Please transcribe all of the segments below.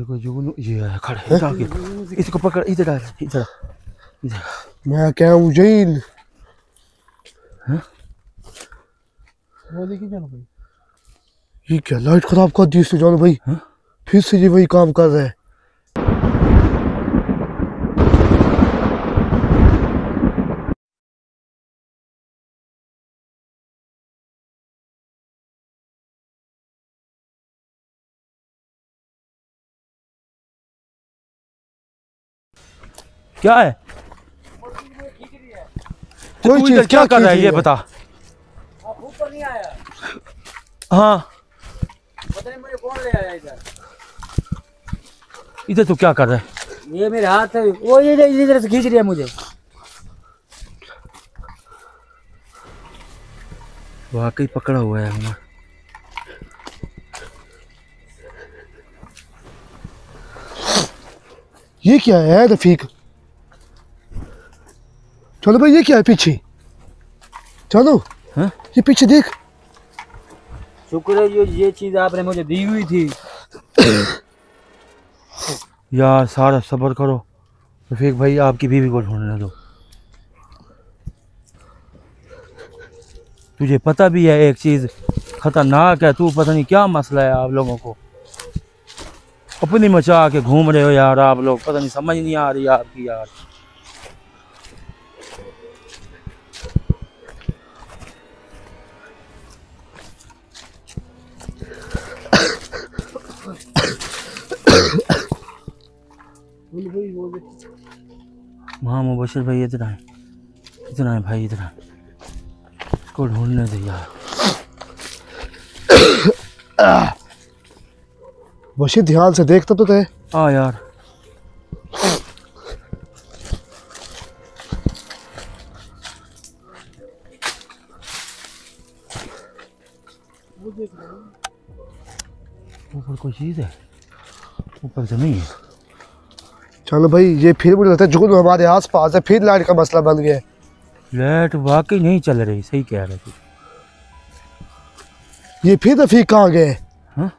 देखो जुगनू ये है खड़े जाके इसको पकड़ इधर आ इधर इधर। मैं क्या हूँ जैन। हैं वो देखिए जानो भाई ये क्या लाइट खराब कर दी इसने जानो भाई। फिर से ये वही काम कर रहा है। क्या है कोई चीज क्या कर रहा है ये बता। ऊपर नहीं आया। हाँ पता नहीं मुझे कौन ले आया इधर। इधर तो क्या कर रहा है। ये मेरे हाथ है वो ये इधर से खींच रही है मुझे। वाकई पकड़ा हुआ है हमारा। ये क्या है रफीक। चलो भाई ये क्या है पीछे। चलो हाँ? ये पीछे देख। शुक्र है ये चीज आपने मुझे दी हुई थी। यार सारा सब्र करो रफीक भाई आपकी बीवी को ढूंढने दो। तुझे पता भी है एक चीज खतरनाक है। तू पता नहीं क्या मसला है आप लोगों को अपनी मचा के घूम रहे हो यार आप लोग। पता नहीं समझ नहीं आ रही आपकी यार। हाँ मुबशिर भाई इधर आए भाई इधर आए। इसको ढूंढने दे यार। बशीर ध्यान से देखता तो थे। हाँ यार ऊपर कोई चीज है। ऊपर तो नहीं है। चलो भाई ये फिर मुझे लगता है जुगनू हमारे आस पास है। फिर लाइट का मसला बन गया है। लाइट वाकई नहीं चल रही। सही कह रहे तू। ये फिर रफीक कहाँ गए हाँ?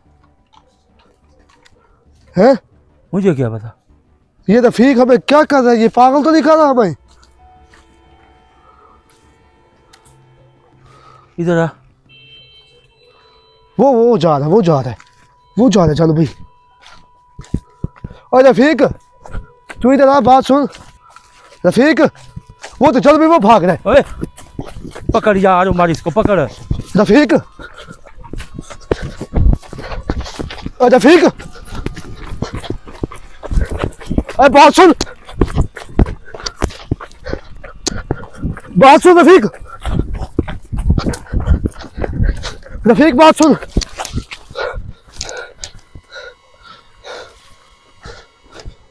हैं? मुझे क्या पता। ये रफीक हमें क्या कर रहा है। ये पागल तो नहीं कर रहा हमें। इधर आ। वो जा रहा है। चलो भाई। और रफीक तू इधर आ बात सुन। रफीक वो तो चल भाई वो भाग रहा है। ओए पकड़ यार उमर इसको पकड़। रफीक रफीक अरे बात सुन रफीक बात सुन।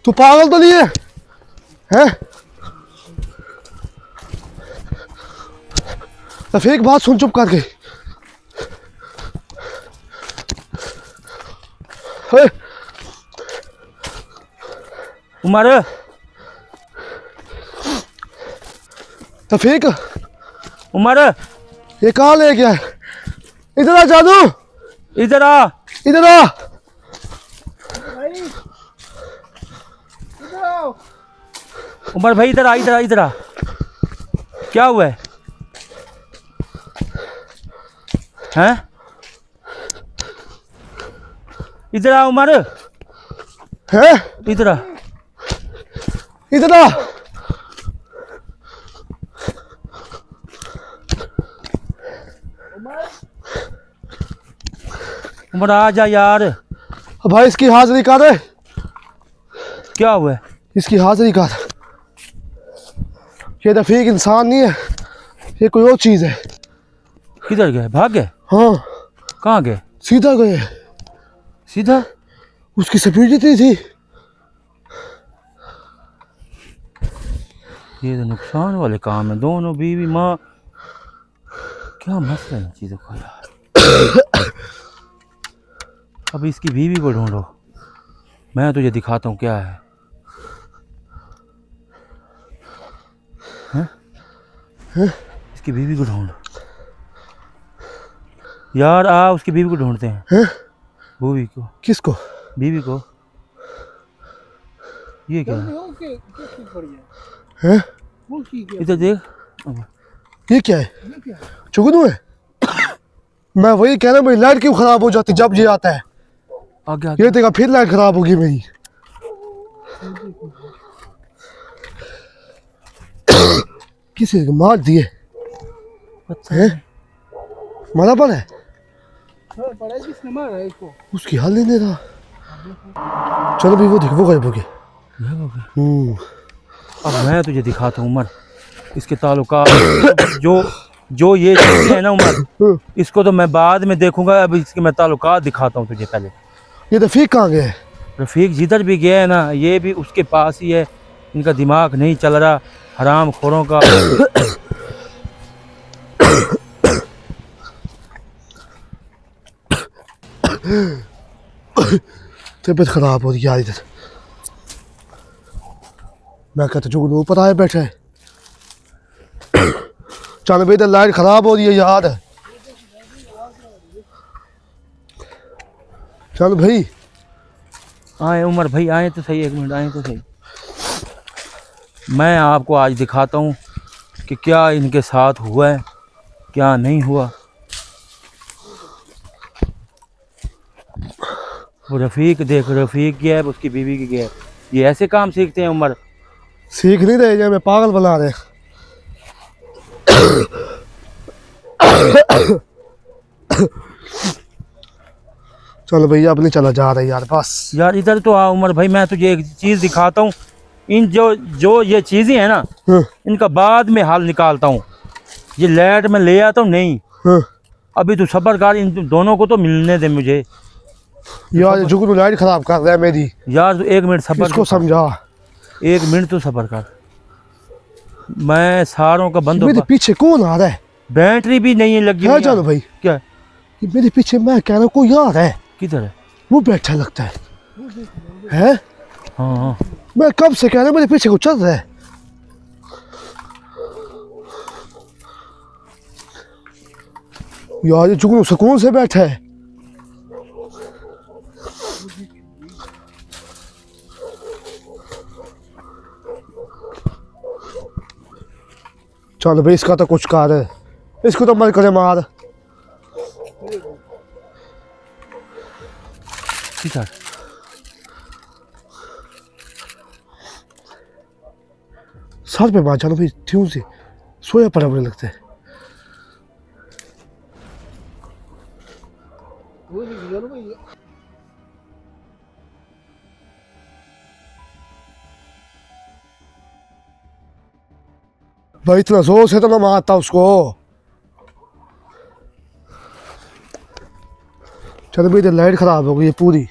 तू पागल तो नहीं है हैं? रफीक बात सुन चुप करके। उमर रफीक उमर ये कहाँ ले गया है। इधर आ जादू। इधर आ। उमर भाई इधर आ। क्या हुआ है हैं? इधर आ उमर। है इधर आ। उमर आ जा यार। भाई इसकी हाजिरी कर। क्या हुआ है? इसकी हाजिरी कर। ये रफीक इंसान नहीं है। ये कोई और चीज है। किधर गए? भाग गए? हाँ कहाँ गए? सीधा गए। सीधा? उसकी स्पीड इतनी थी। ये तो नुकसान वाले काम है। दोनों बीवी माँ क्या मसला है इन चीज़ों का यार। अब इसकी बीवी को ढूंढो। मैं तुझे दिखाता हूँ क्या है। इसकी बीवी को ढूंढ यार। आ उसकी बीवी को ढूंढते हैं। हैं? बीवी को। किसको? बीवी को। ये क्या है? हैं? इधर देख। ये क्या है? जुगनू है? मैं वही कह रहा हूँ, मेरी लाइट क्यों खराब हो जाती जब ये आता है? आगे आगे। ये देखा, फिर लाइट खराब होगी मेरी। किसी को मार दिए है? मारा पड़ा है? किसने मारा है इसको? उसकी हाल नहीं दे रहा। चलो भाई, वो देख, वो गायब हो गया। अब मैं तुझे दिखाता हूँ उमर, इसके ताल्लुकात जो ये चीजें है ना उमर, इसको तो मैं बाद में देखूंगा। अब इसके मैं ताल्लुकात दिखाता हूँ तुझे पहले। ये रफीक कहाँ गए? रफीक जिधर भी गया है ना, ये भी उसके पास ही है। इनका दिमाग नहीं चल रहा, हराम खोरों का। तबीयत खराब हो रही है इधर। मैं कहता जुगनू ऊपर आए बैठे। चल भाई, इधर लाइट खराब हो रही है यार। चल भाई। आए उमर भाई, आए तो सही, 1 मिनट आए तो सही। मैं आपको आज दिखाता हूँ कि क्या इनके साथ हुआ है, क्या नहीं हुआ। वो रफीक देख, रफीक गया है, उसकी बीवी की गया है। ये ऐसे काम सीखते हैं उमर। सीख नहीं रहे, मैं पागल बना रहे। चलो भैया, अब नहीं चला जा रहा यार, बस यार इधर तो आ उमर भाई, मैं तुझे एक चीज़ दिखाता हूँ। इन जो ये चीज़ें हैं ना, इनका बाद में हाल निकालता हूँ। ये लाइट में ले आता हूँ नहीं। अभी तू सब्र कर, इन दोनों को तो मिलने दे मुझे। यार जुगनू लाइट खराब कर रहा है मेरी। यार तू 1 मिनट सब्र, इसको समझा। 1 मिनट तो सब्र कर। मैं सारों का बंद। मेरे पीछे कौन आ रहा है? बैटरी भी नहीं लगी है। हुई चलो भाई, क्या ये मेरे पीछे, मैं कह रहा हूँ कोई आ रहा है। किधर है? वो बैठा लगता है। हैं? हाँ हाँ। मैं कब से कह रहा हूँ, मेरे पीछे को चल रहा है। यार ये जुगनू सुकून से बैठा है। चल भाई, इसका तो कुछ कार है, इसको तो मर करे मार। किधर? सर पे मार। चलो भाई, क्यों से सोया पड़ा मुझे लगता है। भाई इतना जोर से तो ना मारता उसको। चलो भाई, इधर लाइट खराब हो गई है पूरी।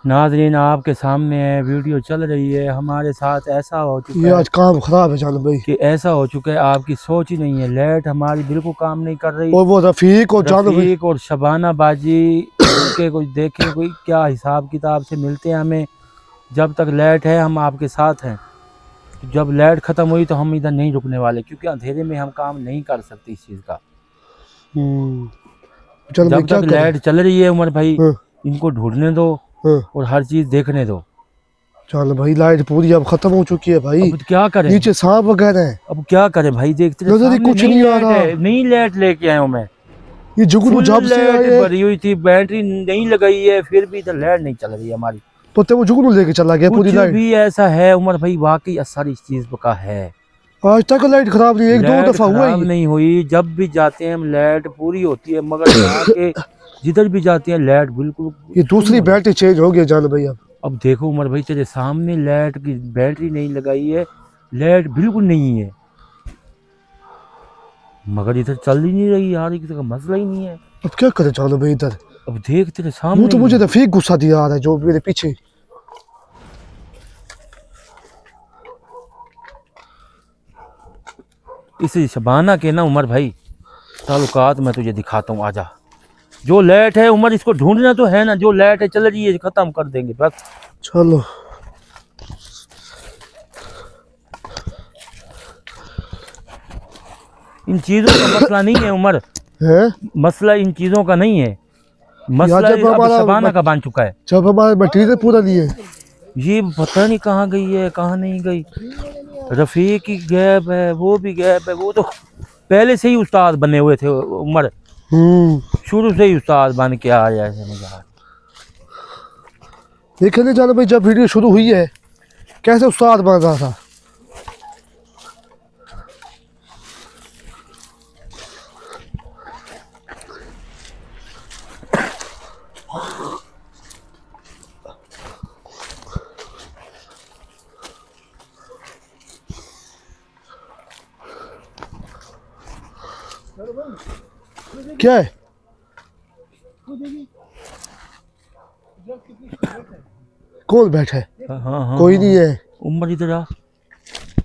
नाज़रीन, आपके सामने है, वीडियो चल रही है। हमारे साथ ऐसा हो चुका ये है, आज काम खराब है जान भाई। कि ऐसा हो चुका है आपकी सोच ही नहीं है। लाइट हमारी बिल्कुल काम नहीं कर रही। और वो रफीक और जान भाई, रफीक और शबाना बाजी के कुछ देखें, कोई क्या हिसाब किताब से मिलते हैं हमें। जब तक लाइट है हम आपके साथ हैं। जब लाइट ख़त्म हुई तो हम इधर नहीं रुकने वाले, क्योंकि अंधेरे में हम काम नहीं कर सकते इस चीज़ का। चल भाई, जब क्या तक लाइट चल रही है उमर भाई, हाँ। इनको ढूंढने दो और हर चीज़ देखने दो। चल भाई, लाइट पूरी अब खत्म हो चुकी है भाई। अब क्या करें? नीचे सांप वगैरह है। अब क्या करें भाई, देखते नजर ही सामने कुछ नहीं आ रहा। नई लाइट लेके आया हूँ मैं। ये जुगनू जब से लाइट आए, भरी हुई थी, बैटरी नहीं लगाई है, फिर भी इधर लाइट नहीं चल रही है हमारी। पता है वो जुगनू लेके चला गया पूरी कुछ लाइट। भी ऐसा है उमर भाई, वाकई असर इस चीज का है। आज तक लाइट खराब नहीं, 1-2 लाइट दफा हुआ खराब ही। नहीं हुई। जब भी जाते हैं हम लाइट पूरी होती है, मगर यहाँ के जिधर भी जाते हैं लाइट बिल्कुल। ये दूसरी बैटरी चेंज हो गई जान भाई। अब देखो उमर भाई, तेरे सामने लाइट की बैटरी नहीं लगाई है, लाइट बिल्कुल नहीं है, मगर इधर चल ही नहीं रही यार। किसी का मसला ही नहीं है। अब क्या करे जान भाई इधर। अब देख तेरे सामने वो तो मुझे रफीक गुस्सा दिया आ रहा है जो मेरे पीछे। इस शबाना के ना उमर भाई ताल्लुकात मैं तुझे दिखाता हूँ, आजा। जो लाइट है उमर, इसको ढूंढना तो है ना। जो लाइट है चल रही है, खत्म कर देंगे बस। चलो इन चीज़ों का मसला नहीं है उमर, है? मसला इन चीज़ों का नहीं है। मसला जब अब हमारा शबाना का बन चुका है। जब हमारा मटीरियल पूरा नहीं है, ये पता नहीं कहाँ गई है कहाँ नहीं गई। रफ़ीक की गैप है, वो भी गैप है। वो तो पहले से ही उस्ताद बने हुए थे उमर, शुरू से ही उस्ताद बन के आ रहा है। देखे नहीं जाना भाई, जब वीडियो शुरू हुई है कैसे उस्ताद बन रहा था। क्या है? कौन बैठा है? हाँ, कोई नहीं है। उमर इधर आ,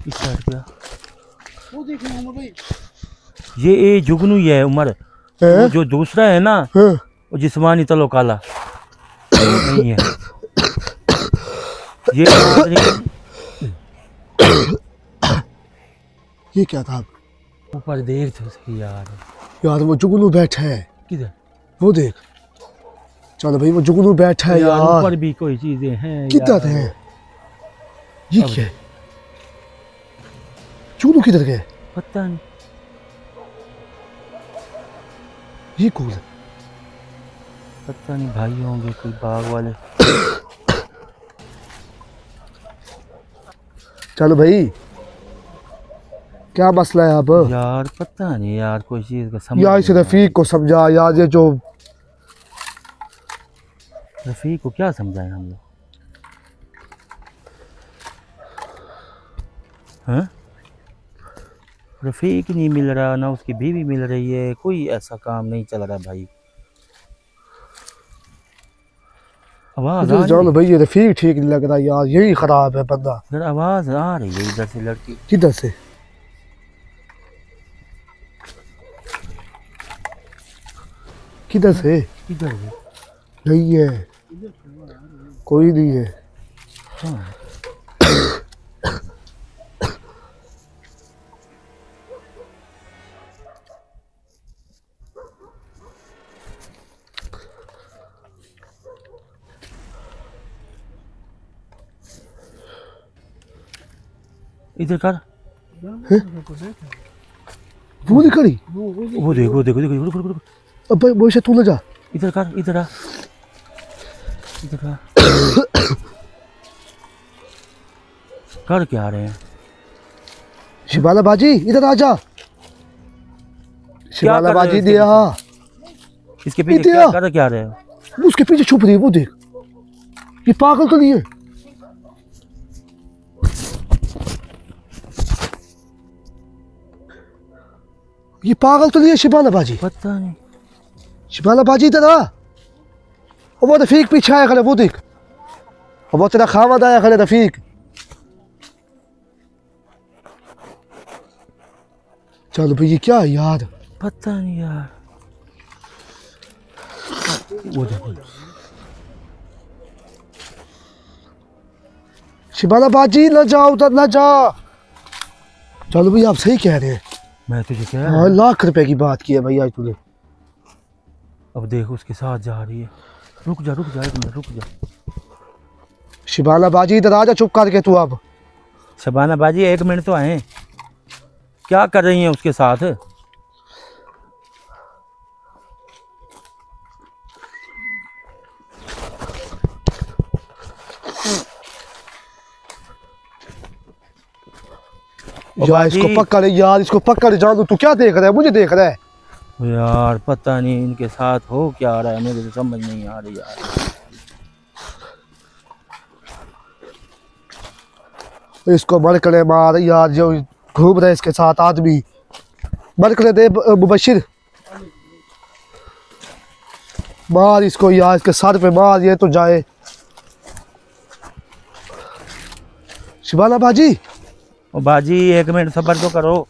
इस साइड पे आ। वो देखिए उमर भाई, ये जुगनू ही है उमर। वो जो दूसरा है ना, वो जिस्मानी तलो काला नहीं है। ये क्या था? ऊपर देख तो सही यार। यार वो जुगनू बैठा है। किधर? वो देख, चलो भाई वो जुगनू बैठा है यार। ऊपर भी कोई चीजें हैं किधर है? ये क्या है? जुगनू किधर गए? पता नहीं। ये कौन है? पता नहीं, भाई होंगे कोई बाग वाले। चलो भाई, क्या मसला है अब? यार पता नहीं यार, कोई चीज का समझ यार इस नहीं रफीक को समझा यार, ये जो रफीक को क्या समझाएं हम लोग? हाँ, रफीक नहीं मिल रहा, ना उसकी बीवी मिल रही है, कोई ऐसा काम नहीं चल रहा भाई। आवाज आ जानो भाई, ये रफीक ठीक नहीं लग रहा यार, यही खराब है बंदा। रही, आवाज आ रही है इधर से लड़की। किधर से? किधर से? इधर से नहीं है, कोई नहीं है। हाँ। इधर कर। वो नहीं खड़ी? वो देखो देखो देखो, रुक रुक रुक। अब भाई वो तू ले जा। इधर कर, इधर आ, इधर आ। कर क्या रहे हैं? शिबाला बाजी इधर आ जा। शिबाला बाजी दिया। इसके पीछे क्या रहे हो? उसके पीछे छुप रही है, वो देख। ये पागल तो नहीं है? ये पागल तो नहीं है शिबाला बाजी? पता नहीं। शिबाला बाजी इधर आ। और वो रफीक पीछे आया खड़े, वो देख। और वो तेरा खामद आया खड़े रफीक। चलो भाई, ये क्या है यार? पता नहीं यार। वो देखो, शिबाला बाजी ना जाओ उधर, ना जा। चलो भाई, आप सही कह रहे हैं। मैं तुझे कह रहा हूं। लाख रुपए की बात की है भाई आज तूने। अब देखो उसके साथ जा रही है। रुक जा एक मिनट, रुक जा। शिबाला बाजी इधर आ जा चुप करके तू। अब शबाना बाजी 1 मिनट तो आए। क्या कर रही हैं उसके साथ? यार इसको पकड़ यार, इसको पकड़। जान तू क्या देख रहा है? मुझे देख रहा है यार। पता नहीं इनके साथ हो क्या रहा है, मुझे तो समझ नहीं आ रही यार। इसको मरकड़े मार यार, जो घूम रहे इसके साथ आदमी। मरकड़े दे मुबशिर, मार इसको यार, इसके सर पे मार, ये तो जाए। शिबाला बाजी, ओ बाजी 1 मिनट सब्र तो करो।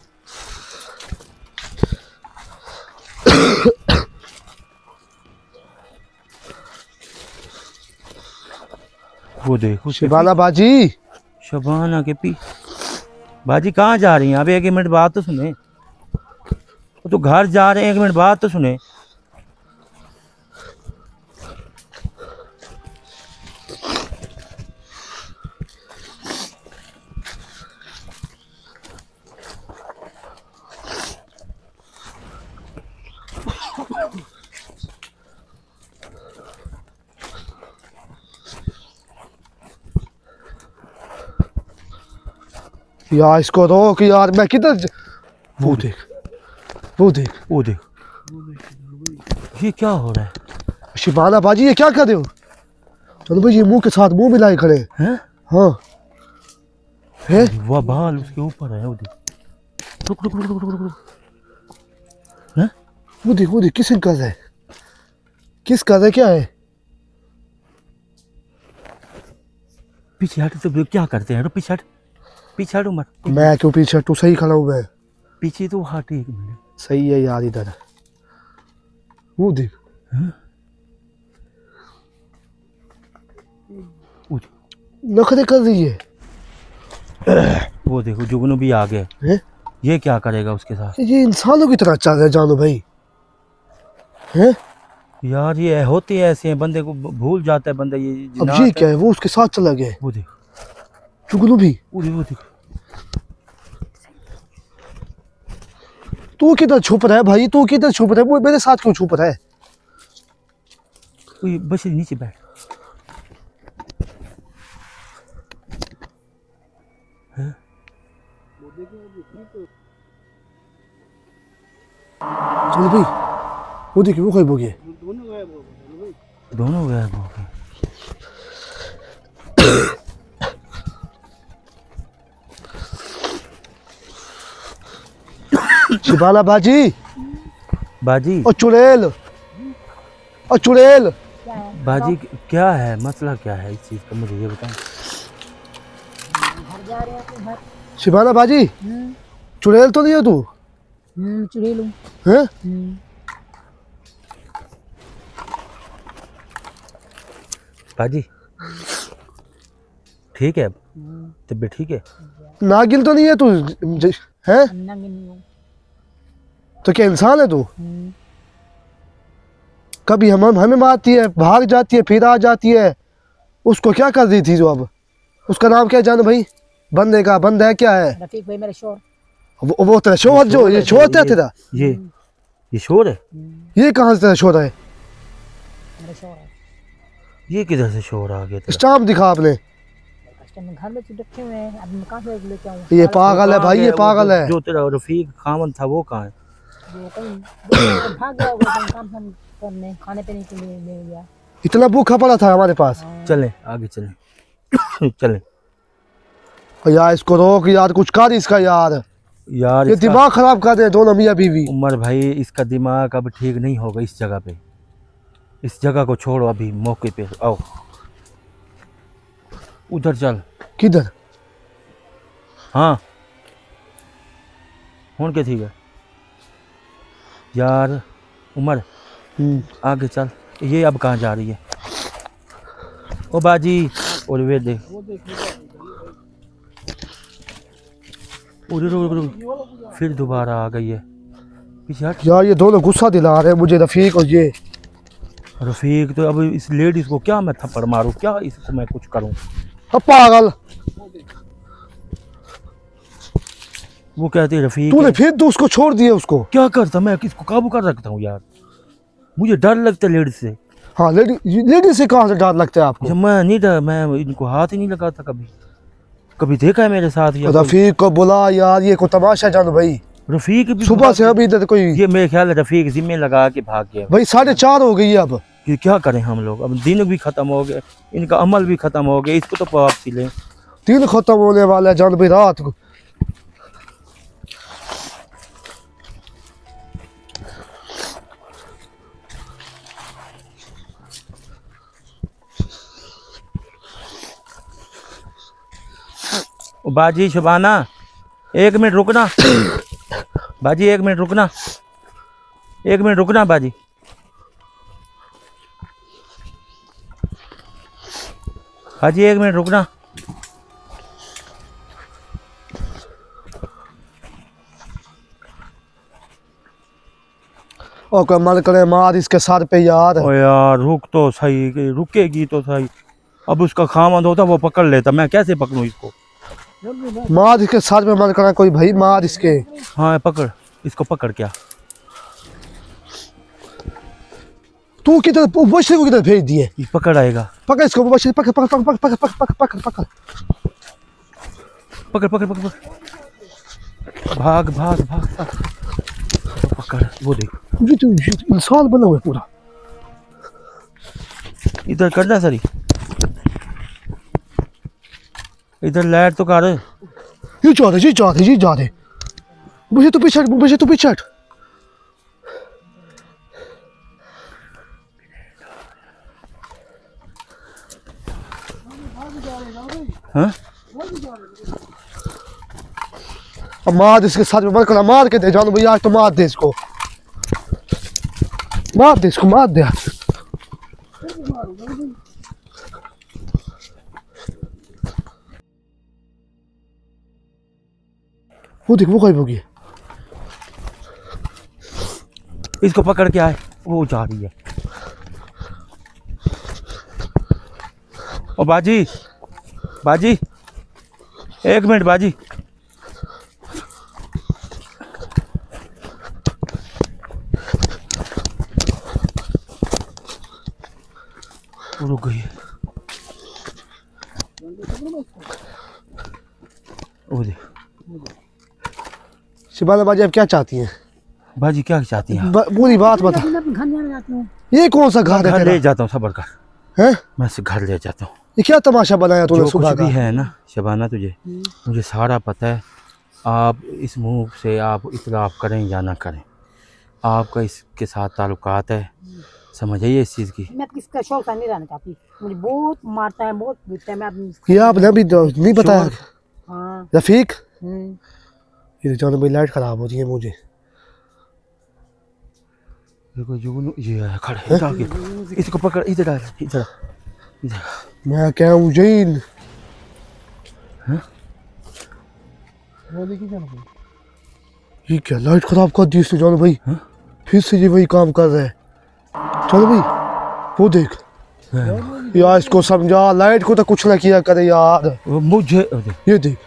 वो देखो शिबाला बाजी। शबाना के पी। बाजी कहाँ जा रही हैं? अब 1 मिनट बात तो सुने। वो तो घर जा रहे हैं, 1 मिनट बात तो सुने। यार इसको रोक यार, मैं किधर वो देख वो देख वो देख, ये क्या हो रहा है? शिबाना बाजी ये क्या कर रहे हो? चलो भाई ये मुंह के साथ मुंह मिलाए खड़े हैं? हाँ है वह बाल उसके ऊपर है, वो देख। रुक रुक रुक रुक रुक रुक। हैं? वो देख किस कर रहा है, किस कर रहा है, क्या है? पीछे हट, तो क्या करते हैं? पीछे हट, पीछे हट उमर। मैं क्यों पीछे, तू सही खड़ा हुआ है। पीछे तो हट, एक मिनट। सही है यार, इधर वो देख। हैं? वो देख, नखरे कर रही है। वो देखो जुगनू भी आ गया। हैं? ये क्या करेगा उसके साथ? ये इंसानों की तरह चल रहा है जानो भाई। हैं? यार ये होते हैं ऐसे हैं, बंदे को भूल जाता है बंदा ये अब जिन्नात ये है। क्या है, वो उसके साथ चला गया है। वो देख, चुगलू भी। वो देख, वो देख। तू किधर छुप रहा है भाई, तू किधर छुप रहा है, वो मेरे साथ क्यों छुप रहा है? वो ये बस नीचे बैठ। हैं? चल भाई वो देखिए, वो गायब हो गया। दोनों गायब हो गए। शिबाला बाजी बाजी, और चुड़ैल, और चुड़ैल। बाजी क्या है मसला, क्या है इस चीज का, मुझे ये बताओ। शिबाना बाजी चुड़ैल तो नहीं है तू? चुड़ैल हूँ। हैं? बाजी ठीक है, तबीयत ठीक है? नागिन तो नहीं है तू? हैं? तो क्या इंसान है तू? कभी हमें मारती है, भाग जाती है, फिर आ जाती है। उसको क्या कर रही थी जो अब? उसका नाम क्या है जानो भाई? बंदे का बंदा है क्या है? रफीक भाई मेरा शोर। वो तेरा शोर, जो ये शोर है तेरा? ये शोर है? ये कहाँ से तेरा शोर है? मेरा शोर है। ये किधर से शोर आ गया तेरा? स्टाम्प दिखा आपने। कस्टमर घर में रखे हुए हैं, अब मैं कहाँ से लेके आऊँ? ये पागल है भाई, ये पागल है। जो तेरा रफीक खामन था वो कहाँ है? वो कहीं भाग गया होगा, कहीं काम करने, खाने पीने के लिए ले गया। इतना भूखा पड़ा था हमारे पास। चलें आगे चलें। चलें यार इसको रोक यार, कुछ कर इसका यार। यार ये दिमाग खराब कर दे दोनों मियाँ बीवी। उमर भाई इसका दिमाग अब ठीक नहीं होगा इस जगह पे। इस जगह को छोड़ो अभी, मौके पे आओ। उधर चल। किधर? हाँ होन के ठीक है यार। उमर आगे चल। ये अब कहाँ जा रही है? ओ बाजी, और वे देख, रुक फिर दोबारा आ गई है। पीछे हट। यार ये दोनों गुस्सा दिला रहे हैं मुझे, रफीक और ये। रफीक तो अब इस लेडीज को क्या मैं थप्पड़ मारूं, क्या इसको मैं कुछ करूं? अब पागल, वो कहते हैं रफीक तूने फिर तो उसको छोड़ दिया। उसको क्या करता, मैं किसको काबू कर रखता हूँ यार। मुझे डर लगता है लेडीज से। हाँ लेडी से कहाँ से डर लगता है आपको? मैं नहीं डर, मैं इनको हाथ ही नहीं लगाता कभी। कभी देखा है मेरे साथ या रफीक को बुला यार, ये को तमाशा जानो भाई। रफीक भी सुबह से अभी इधर कोई। ये मेरे ख्याल है रफीक जिम्मे लगा के भाग गया भाई 4:30 हो गई है अब। कि क्या करें हम लोग, अब दिन भी खत्म हो गए, इनका अमल भी खत्म हो गया, इसको तो वापसी लें। दिन खत्म होने वाला है जान भाई रात को। बाजी शबाना 1 मिनट रुकना। बाजी 1 मिनट रुकना, 1 मिनट रुकना बाजी। हाजी 1 मिनट रुकना। और कमल करे मार इसके सर पे यार। ओ यार रुक तो सही, रुकेगी तो सही। अब उसका खामंद होता वो पकड़ लेता, मैं कैसे पकड़ूं इसको? मार इसके सर पे मत करा कोई भाई, मार इसके। हाँ पकड़ इसको, पकड़ क्या? तू किधर बच्चे को किधर भेज दिए? पकड़ आएगा। पकड़ इसको, बच्चे पकड़ पकड़ पकड़ पकड़ पकड़ पकड़ पकड़ पकड़। पकड़ पकड़ पकड़ पकड़। भाग भाग भाग भाग। पकड़, वो देख ये तो इंसान बना हुआ है पूरा। इधर करना सरी, इधर लाइट तो कर। ये जा रहे मुझे तो पीछे हट। हाँ अब मार इसके साथ में बरकला मार के दे जानू भैया, आज तो मार दे इसको, मार दे इसको, मार दे। वो देख, वो कहीं होगी। इसको पकड़ के आए, वो जा रही है। ओ बाजी, बाजी, एक मिनट बाजी। रुक गई। ओ दे शिबाना बाजी अब क्या चाहती हैं? बाजी क्या चाहती हैं? पूरी बात बता। मैं अपने घर जाना चाहती हूँ। ये कौन सा घर है घर तेरा? ले जाता हूँ, सबर कर। हैं? मैं से घर ले जाता हूँ। ये क्या तमाशा बनाया तूने जो सुबह कुछ का? भी है ना शबाना, तुझे मुझे सारा पता है। आप इस मुंह से आप इतलाफ करें या ना करें, आपका इसके साथ ताल्लुकात है, समझ आइए इस चीज़ की। मैं किसका शौक नहीं रहना चाहती, मुझे बहुत मारता है, बहुत पीटता है। मैं अपनी ये आपने अभी नहीं बताया? हाँ। रफीक, ये जानो भाई लाइट खराब होती है मुझे। देखो जुगनू ये है खड़े, इधर आके इसको पकड़, इधर आ, इधर इधर। मैं क्या हूँ जैन। ये क्या लाइट खराब कर दी इसने जानो भाई। फिर से ये वही काम कर रहा है। चलो भाई, वो देख यार, इसको समझा, लाइट को तो कुछ ना किया करे यार। वो मुझे ये देख,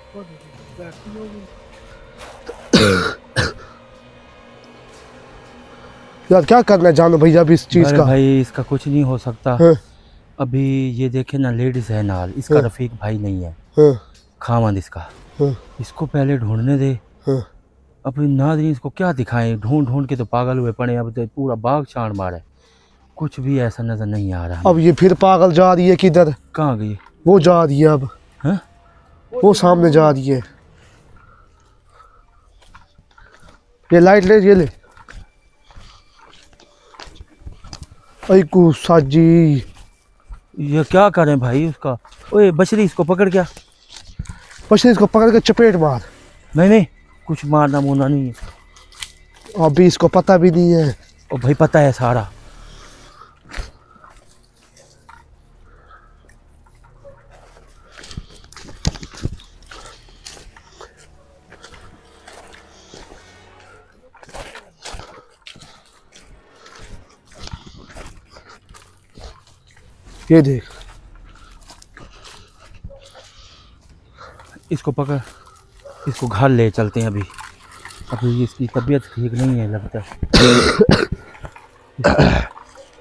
यार क्या करना है जानो भैया अभी इस चीज अरे का। भाई इसका कुछ नहीं हो सकता। हाँ, अभी ये देखे ना, लेडीज है नाल, इसका हाँ। रफीक भाई नहीं है, हाँ, खामंद इसका। हाँ, इसको पहले ढूंढने दे। हाँ। अब नादरीन इसको क्या दिखाएं, ढूंढ ढूंढ के तो पागल हुए पड़े। अब तो पूरा बाग छान मारा है, कुछ भी ऐसा नजर नहीं आ रहा। अब ये फिर पागल जा रही है किधर? कहाँ गई? वो जा रही है अब। हाँ? वो सामने जा रही है। ये लाइट ले, ये ले। साजी, ये क्या करें भाई उसका? ओए बशरी, इसको पकड़ क्या। पछले इसको पकड़ के चपेट मार। नहीं कुछ मारना मुना नहीं है। अभी इसको पता भी नहीं है। ओ भाई पता है सारा। ये देख, इसको पकड़, इसको घर ले चलते हैं। अभी इसकी तबीयत ठीक नहीं है लगता है।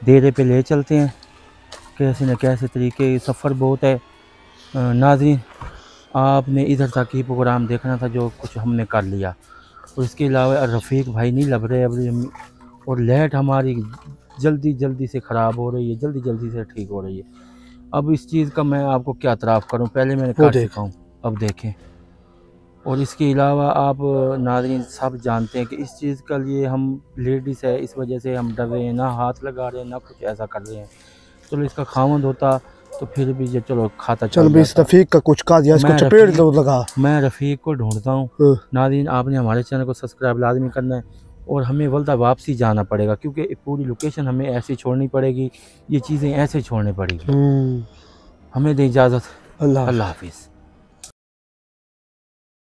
डेरे पे ले चलते हैं, कैसे न कैसे तरीके। सफ़र बहुत है नाज़रीन, आपने इधर तक ही प्रोग्राम देखना था, जो कुछ हमने कर लिया। और इसके अलावा रफ़ीक भाई नहीं लग रहे अभी, और लाइट हमारी जल्दी से ख़राब हो रही है, जल्दी से ठीक हो रही है। अब इस चीज़ का मैं आपको क्या तराफ़ करूं, पहले मैंने कर चुका हूँ, अब देखें। और इसके अलावा आप नाज़रीन सब जानते हैं कि इस चीज़ के लिए हम लेडीज़ है, इस वजह से हम डर रहे हैं, ना हाथ लगा रहे हैं ना कुछ ऐसा कर रहे हैं। चलो इसका खामंद होता तो फिर भी ये चलो खाता चल भी इस रफीक का कुछ का दिया, इसको चपेट दो लगा। मैं रफ़ीक को ढूंढता हूँ। नाज़रीन आपने हमारे चैनल को सब्सक्राइब लाजमी करना है, और हमें वल्दा वापसी जाना पड़ेगा, क्योंकि पूरी लोकेशन हमें ऐसी छोड़नी पड़ेगी, ये चीज़ें ऐसे छोड़नी पड़ेगी। हमें दे इजाज़त। अल्लाह हाफिज़।